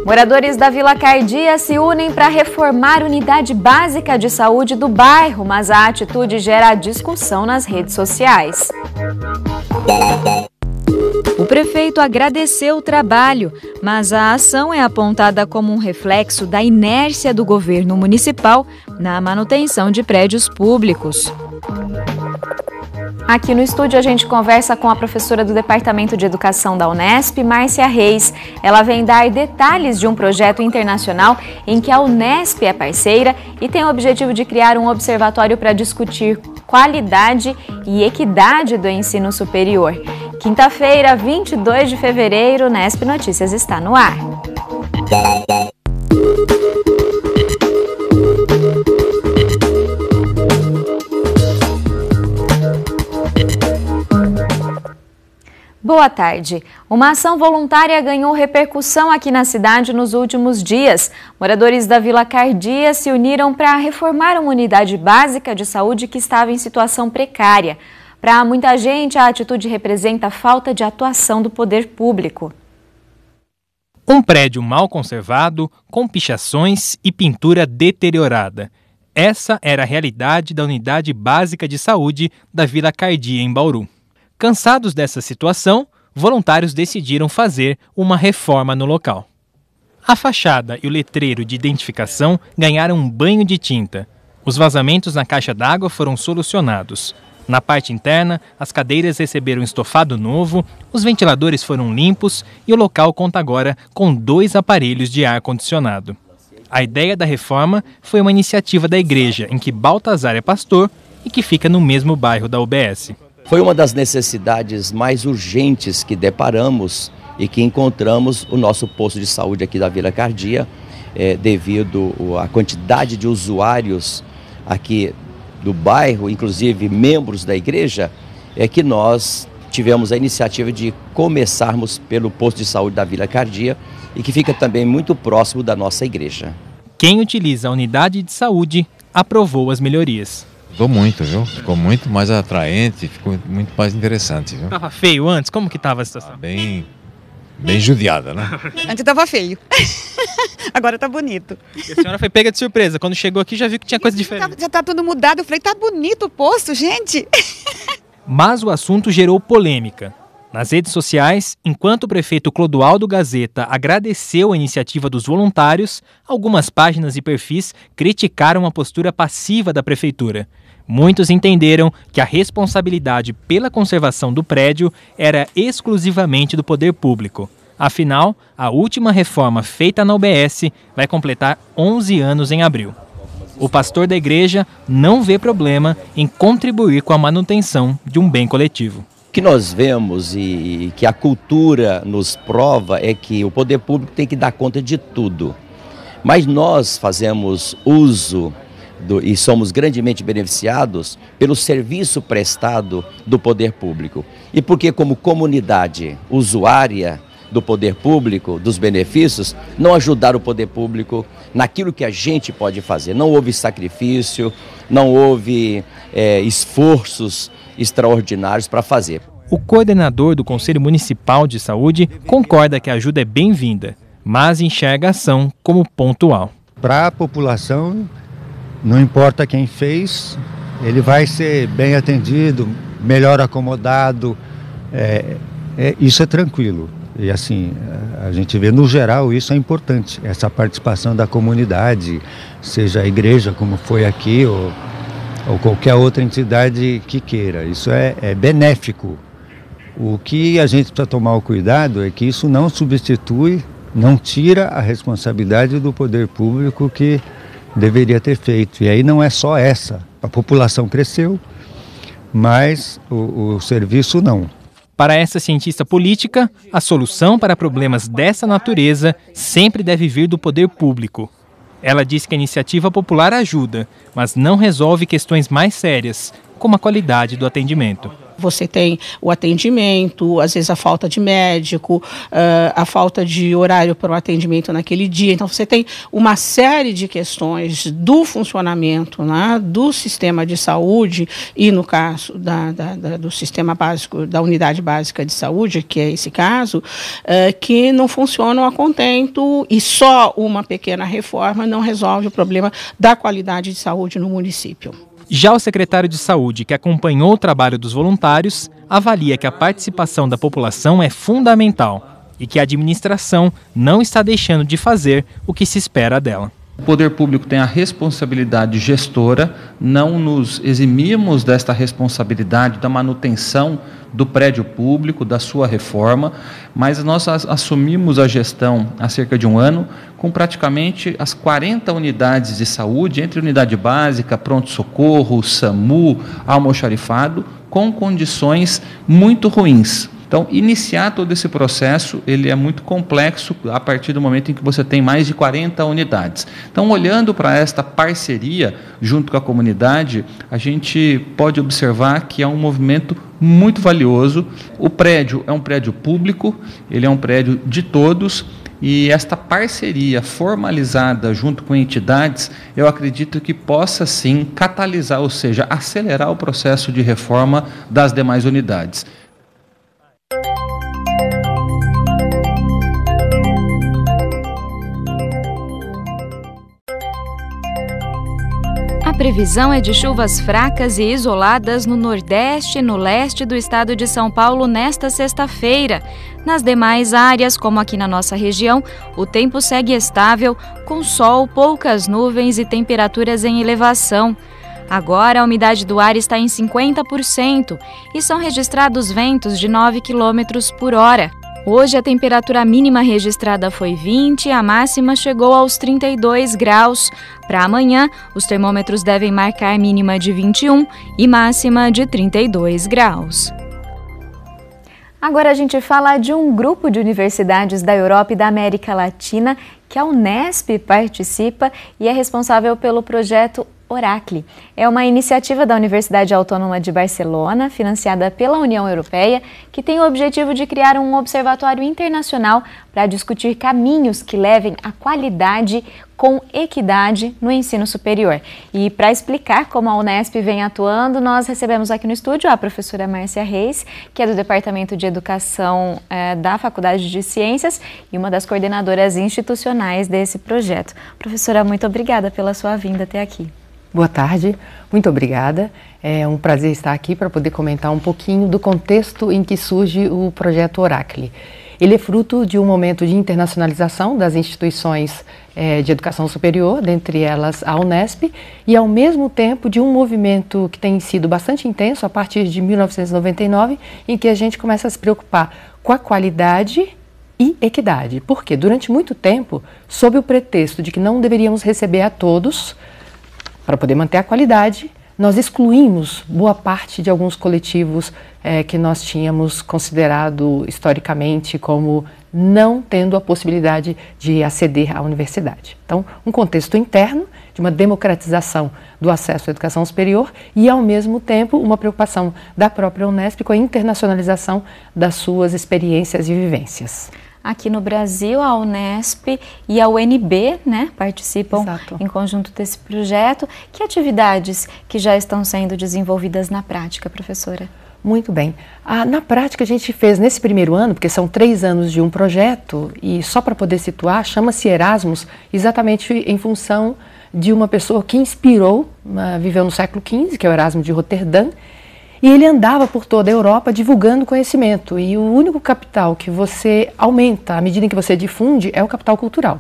Moradores da Vila Cardia se unem para reformar a unidade básica de saúde do bairro, mas a atitude gera discussão nas redes sociais. O prefeito agradeceu o trabalho, mas a ação é apontada como um reflexo da inércia do governo municipal na manutenção de prédios públicos. Aqui no estúdio a gente conversa com a professora do Departamento de Educação da Unesp, Márcia Reis. Ela vem dar detalhes de um projeto internacional em que a Unesp é parceira e tem o objetivo de criar um observatório para discutir qualidade e equidade do ensino superior. Quinta-feira, 22 de fevereiro, Unesp Notícias está no ar. Boa tarde. Uma ação voluntária ganhou repercussão aqui na cidade nos últimos dias. Moradores da Vila Cardia se uniram para reformar uma unidade básica de saúde que estava em situação precária. Para muita gente, a atitude representa a falta de atuação do poder público. Um prédio mal conservado, com pichações e pintura deteriorada. Essa era a realidade da unidade básica de saúde da Vila Cardia, em Bauru. Cansados dessa situação, voluntários decidiram fazer uma reforma no local. A fachada e o letreiro de identificação ganharam um banho de tinta. Os vazamentos na caixa d'água foram solucionados. Na parte interna, as cadeiras receberam estofado novo, os ventiladores foram limpos e o local conta agora com 2 aparelhos de ar-condicionado. A ideia da reforma foi uma iniciativa da igreja em que Baltazar é pastor e que fica no mesmo bairro da UBS. Foi uma das necessidades mais urgentes que deparamos e que encontramos o nosso posto de saúde aqui da Vila Cardia, devido à quantidade de usuários aqui do bairro, inclusive membros da igreja, é que nós tivemos a iniciativa de começarmos pelo posto de saúde da Vila Cardia e que fica também muito próximo da nossa igreja. Quem utiliza a unidade de saúde aprovou as melhorias. Mudou muito, viu? Ficou muito mais atraente, ficou muito mais interessante, viu? Tava feio antes? Como que tava a situação? Bem judiada, né? Antes tava feio. Agora tá bonito. E a senhora foi pega de surpresa. Quando chegou aqui já viu que tinha coisa diferente. Já tá tudo mudado. Eu falei, tá bonito o posto, gente. Mas o assunto gerou polêmica. Nas redes sociais, enquanto o prefeito Clodoaldo Gazeta agradeceu a iniciativa dos voluntários, algumas páginas e perfis criticaram a postura passiva da prefeitura. Muitos entenderam que a responsabilidade pela conservação do prédio era exclusivamente do poder público. Afinal, a última reforma feita na UBS vai completar 11 anos em abril. O pastor da igreja não vê problema em contribuir com a manutenção de um bem coletivo. O que nós vemos e que a cultura nos prova é que o poder público tem que dar conta de tudo. Mas nós fazemos uso e somos grandemente beneficiados pelo serviço prestado do poder público. E porque como comunidade usuária do poder público, dos benefícios, não ajudar o poder público naquilo que a gente pode fazer. Não houve sacrifício, não houve esforços extraordinários para fazer. O coordenador do Conselho Municipal de Saúde concorda que a ajuda é bem-vinda, mas enxerga a ação como pontual. Para a população, não importa quem fez, ele vai ser bem atendido, melhor acomodado, isso é tranquilo. E assim, a gente vê no geral isso é importante, essa participação da comunidade, seja a igreja como foi aqui ou qualquer outra entidade que queira. Isso é benéfico. O que a gente precisa tomar o cuidado é que isso não substitui, não tira a responsabilidade do poder público que deveria ter feito. E aí não é só essa. A população cresceu, mas o serviço não. Para essa cientista política, a solução para problemas dessa natureza sempre deve vir do poder público. Ela diz que a iniciativa popular ajuda, mas não resolve questões mais sérias, como a qualidade do atendimento. Você tem o atendimento, às vezes a falta de médico, a falta de horário para o atendimento naquele dia. Então, você tem uma série de questões do funcionamento, né, do sistema de saúde e, no caso do sistema básico, da unidade básica de saúde, que é esse caso, que não funcionam a contento, e só uma pequena reforma não resolve o problema da qualidade de saúde no município. Já o secretário de Saúde, que acompanhou o trabalho dos voluntários, avalia que a participação da população é fundamental e que a administração não está deixando de fazer o que se espera dela. O poder público tem a responsabilidade gestora, não nos eximimos desta responsabilidade da manutenção do prédio público, da sua reforma, mas nós assumimos a gestão há cerca de um ano com praticamente as 40 unidades de saúde, entre unidade básica, pronto-socorro, SAMU, almoxarifado, com condições muito ruins. Então, iniciar todo esse processo, ele é muito complexo a partir do momento em que você tem mais de 40 unidades. Então, olhando para esta parceria junto com a comunidade, a gente pode observar que é um movimento muito valioso. O prédio é um prédio público, ele é um prédio de todos, e esta parceria formalizada junto com entidades, eu acredito que possa sim catalisar, ou seja, acelerar o processo de reforma das demais unidades. A previsão é de chuvas fracas e isoladas no Nordeste e no Leste do estado de São Paulo nesta sexta-feira. Nas demais áreas, como aqui na nossa região, o tempo segue estável, com sol, poucas nuvens e temperaturas em elevação. Agora, a umidade do ar está em 50% e são registrados ventos de 9 km por hora. Hoje, a temperatura mínima registrada foi 20 e a máxima chegou aos 32 graus. Para amanhã, os termômetros devem marcar mínima de 21 e máxima de 32 graus. Agora a gente fala de um grupo de universidades da Europa e da América Latina que a Unesp participa e é responsável pelo projeto Oracle. É uma iniciativa da Universidade Autônoma de Barcelona, financiada pela União Europeia, que tem o objetivo de criar um observatório internacional para discutir caminhos que levem à qualidade com equidade no ensino superior. E para explicar como a Unesp vem atuando, nós recebemos aqui no estúdio a professora Márcia Reis, que é do Departamento de Educação da Faculdade de Ciências e uma das coordenadoras institucionais desse projeto. Professora, muito obrigada pela sua vinda até aqui. Boa tarde, muito obrigada. É um prazer estar aqui para poder comentar um pouquinho do contexto em que surge o projeto Oracle. Ele é fruto de um momento de internacionalização das instituições de educação superior, dentre elas a Unesp, e ao mesmo tempo de um movimento que tem sido bastante intenso a partir de 1999, em que a gente começa a se preocupar com a qualidade e equidade. Porque durante muito tempo, sob o pretexto de que não deveríamos receber a todos, para poder manter a qualidade, nós excluímos boa parte de alguns coletivos que nós tínhamos considerado historicamente como não tendo a possibilidade de aceder à universidade. Então, um contexto interno de uma democratização do acesso à educação superior e, ao mesmo tempo, uma preocupação da própria Unesp com a internacionalização das suas experiências e vivências. Aqui no Brasil, a Unesp e a UNB, participam Exato. Em conjunto desse projeto. Que atividades que já estão sendo desenvolvidas na prática, professora? Muito bem. Na prática, a gente fez nesse primeiro ano, porque são 3 anos de um projeto, e só para poder situar, chama-se Erasmus, exatamente em função de uma pessoa que inspirou, viveu no século XV, que é o Erasmo de Roterdã, e ele andava por toda a Europa divulgando conhecimento. E o único capital que você aumenta à medida em que você difunde é o capital cultural.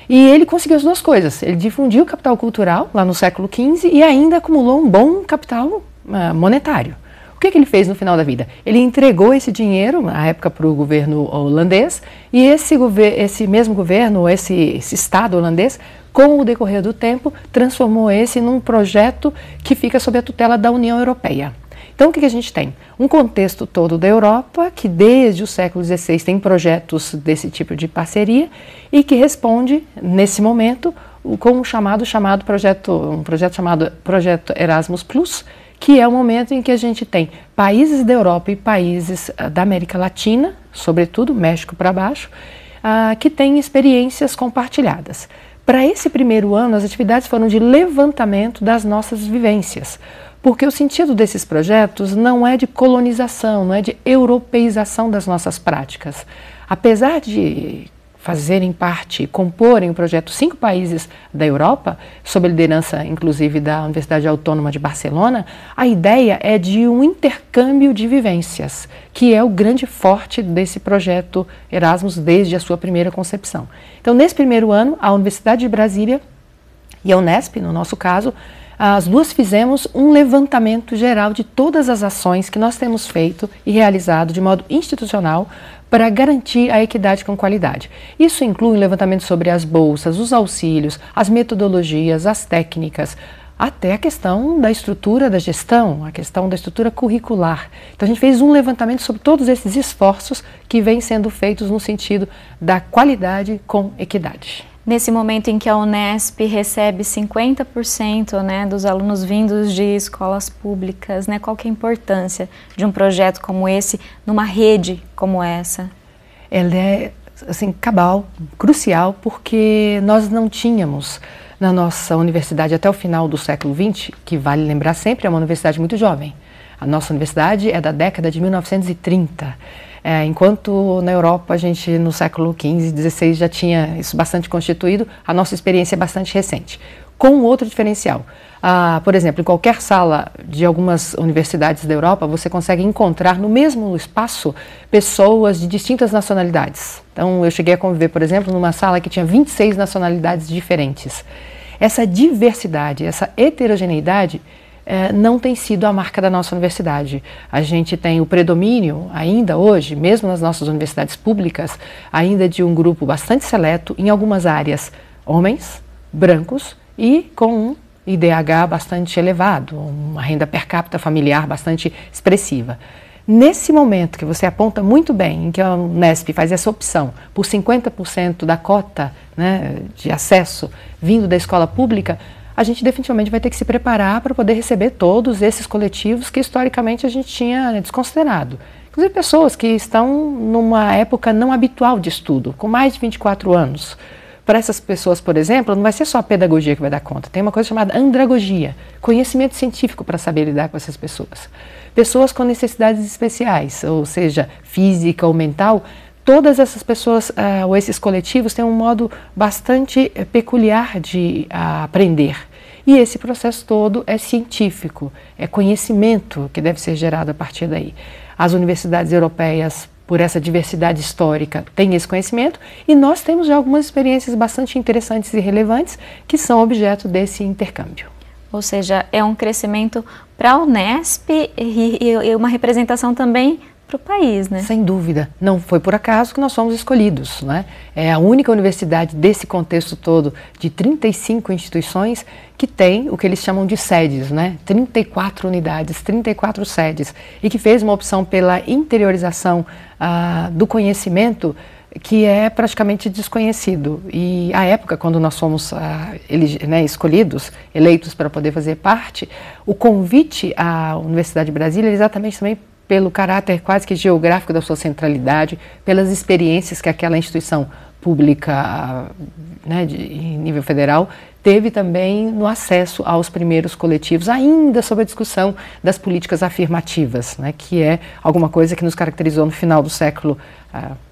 E ele conseguiu as duas coisas. Ele difundiu o capital cultural lá no século XV e ainda acumulou um bom capital monetário. O que ele fez no final da vida? Ele entregou esse dinheiro, na época, para o governo holandês, e esse mesmo governo, esse Estado holandês, com o decorrer do tempo, transformou esse num projeto que fica sob a tutela da União Europeia. Então, o que a gente tem? Um contexto todo da Europa, que desde o século XVI tem projetos desse tipo de parceria e que responde, nesse momento, com um projeto chamado Projeto Erasmus+, que é o momento em que a gente tem países da Europa e países da América Latina, sobretudo México para baixo, que têm experiências compartilhadas. Para esse primeiro ano, as atividades foram de levantamento das nossas vivências, porque o sentido desses projetos não é de colonização, não é de europeização das nossas práticas. Apesar de fazerem parte, comporem o projeto 5 países da Europa, sob a liderança, inclusive, da Universidade Autônoma de Barcelona, a ideia é de um intercâmbio de vivências, que é o grande forte desse projeto Erasmus desde a sua primeira concepção. Então, nesse primeiro ano, a Universidade de Brasília e a Unesp, no nosso caso, as duas fizemos um levantamento geral de todas as ações que nós temos feito e realizado de modo institucional para garantir a equidade com qualidade. Isso inclui um levantamento sobre as bolsas, os auxílios, as metodologias, as técnicas, até a questão da estrutura da gestão, a questão da estrutura curricular. Então a gente fez um levantamento sobre todos esses esforços que vêm sendo feitos no sentido da qualidade com equidade. Nesse momento em que a Unesp recebe 50%, né, dos alunos vindos de escolas públicas, né, qual que é a importância de um projeto como esse numa rede como essa? Ela é, assim, cabal, crucial, porque nós não tínhamos na nossa universidade até o final do século XX, que vale lembrar sempre, é uma universidade muito jovem. A nossa universidade é da década de 1930. Enquanto na Europa a gente no século XV, XVI já tinha isso bastante constituído, a nossa experiência é bastante recente. Com um outro diferencial, por exemplo, em qualquer sala de algumas universidades da Europa, você consegue encontrar no mesmo espaço pessoas de distintas nacionalidades. Então eu cheguei a conviver, por exemplo, numa sala que tinha 26 nacionalidades diferentes. Essa diversidade, essa heterogeneidade não tem sido a marca da nossa universidade. A gente tem o predomínio ainda hoje, mesmo nas nossas universidades públicas, ainda de um grupo bastante seleto, em algumas áreas, homens, brancos e com um IDH bastante elevado, uma renda per capita familiar bastante expressiva. Nesse momento que você aponta muito bem, em que a Unesp faz essa opção por 50% da cota, né, de acesso vindo da escola pública, a gente definitivamente vai ter que se preparar para poder receber todos esses coletivos que historicamente a gente tinha desconsiderado. Inclusive pessoas que estão numa época não habitual de estudo, com mais de 24 anos. Para essas pessoas, por exemplo, não vai ser só a pedagogia que vai dar conta, tem uma coisa chamada andragogia, conhecimento científico para saber lidar com essas pessoas. Pessoas com necessidades especiais, ou seja, física ou mental, todas essas pessoas, ou esses coletivos, têm um modo bastante peculiar de aprender. E esse processo todo é científico, é conhecimento que deve ser gerado a partir daí. As universidades europeias, por essa diversidade histórica, têm esse conhecimento e nós temos já algumas experiências bastante interessantes e relevantes que são objeto desse intercâmbio. Ou seja, é um crescimento para a Unesp e uma representação também para o país, né? Sem dúvida. Não foi por acaso que nós fomos escolhidos, né? É a única universidade desse contexto todo de 35 instituições que tem o que eles chamam de sedes, né? 34 unidades, 34 sedes, e que fez uma opção pela interiorização do conhecimento que é praticamente desconhecido. E à época, quando nós fomos escolhidos, eleitos para poder fazer parte, o convite à Universidade de Brasília era exatamente também pelo caráter quase que geográfico da sua centralidade, pelas experiências que aquela instituição pública, né, em nível federal, teve também no acesso aos primeiros coletivos, ainda sob a discussão das políticas afirmativas, né, que é alguma coisa que nos caracterizou no final do século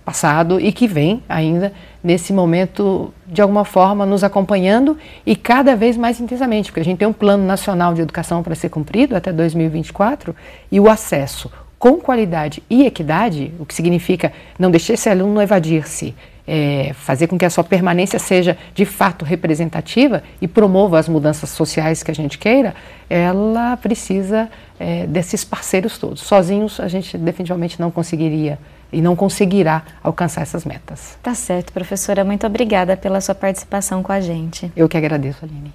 passado e que vem ainda nesse momento, de alguma forma, nos acompanhando e cada vez mais intensamente, porque a gente tem um plano nacional de educação para ser cumprido até 2024 e o acesso com qualidade e equidade, o que significa não deixar esse aluno evadir-se, fazer com que a sua permanência seja de fato representativa e promova as mudanças sociais que a gente queira, ela precisa desses parceiros todos. Sozinhos a gente definitivamente não conseguiria e não conseguirá alcançar essas metas. Tá certo, professora. Muito obrigada pela sua participação com a gente. Eu que agradeço, Aline.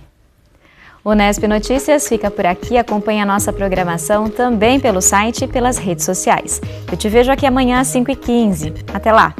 O Unesp Notícias fica por aqui. Acompanhe a nossa programação também pelo site e pelas redes sociais. Eu te vejo aqui amanhã às 5h15. Até lá!